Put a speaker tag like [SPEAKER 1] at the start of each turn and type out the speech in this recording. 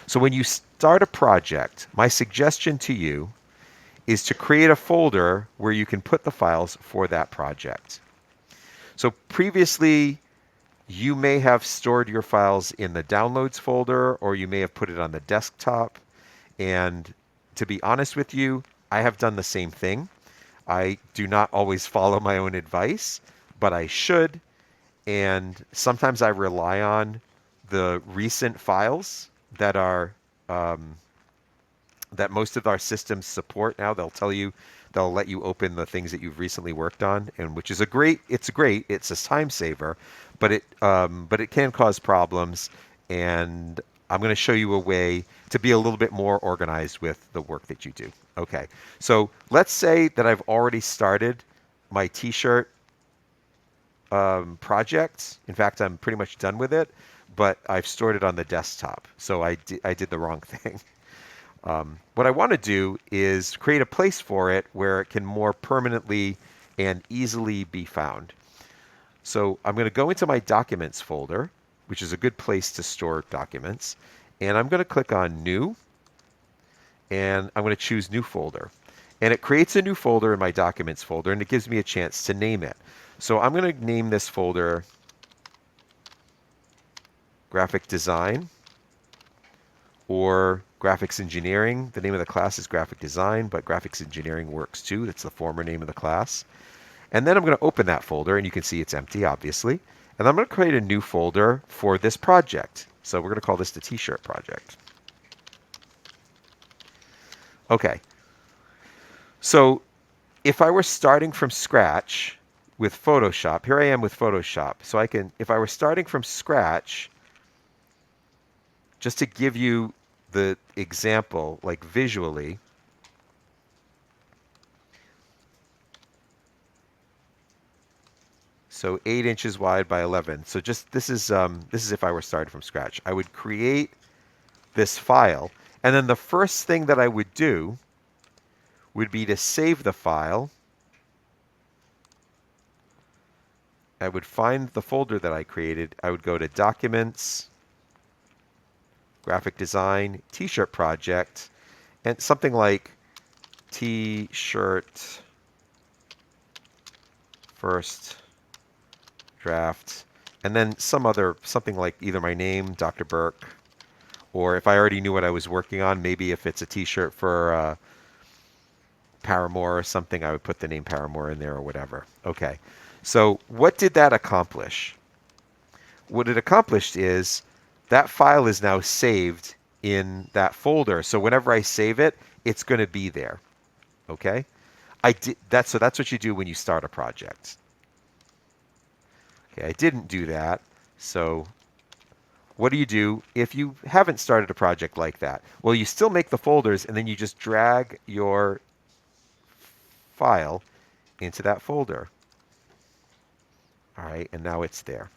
[SPEAKER 1] So when you start a project, my suggestion to you is to create a folder where you can put the files for that project. So previously, you may have stored your files in the downloads folder, or you may have put it on the desktop. And to be honest with you, I have done the same thing. I do not always follow my own advice, but I should. And sometimes I rely on the recent files that are that most of our systems support now. They'll tell you, they'll let you open the things that you've recently worked on, and which is it's a time saver, but it can cause problems. And I'm going to show you a way to be a little bit more organized with the work that you do. Okay, so let's say that I've already started my T-shirt project. In fact, I'm pretty much done with it, but I've stored it on the desktop, so I did the wrong thing. What I want to do is create a place for it where it can more permanently and easily be found. So I'm going to go into my documents folder, which is a good place to store documents. And I'm going to click on new, and I'm going to choose new folder. And it creates a new folder in my documents folder, and it gives me a chance to name it. So I'm going to name this folder graphic design or graphics engineering. The name of the class is graphic design, but graphics engineering works too. That's the former name of the class. And then I'm going to open that folder, and you can see it's empty, obviously. And I'm going to create a new folder for this project. So we're going to call this the T-shirt project. Okay. So if I were starting from scratch with Photoshop, here I am with Photoshop. So if I were starting from scratch, just to give you the example, like visually, so 8 inches wide by 11. So just this is if I were starting from scratch. I would create this file, and then the first thing that I would do would be to save the file. I would find the folder that I created. I would go to Documents, Graphic Design, T-shirt project, and something like T-shirt first draft, and then something like either my name, Dr. Burke, or if I already knew what I was working on, maybe if it's a T-shirt for Paramore or something, I would put the name Paramore in there or whatever. Okay. So what did that accomplish? What it accomplished is that file is now saved in that folder. So whenever I save it, it's going to be there. Okay? So that's what you do when you start a project. Okay, I didn't do that. So what do you do if you haven't started a project like that? Well, you still make the folders, and then you just drag your file into that folder. All right, and now it's there.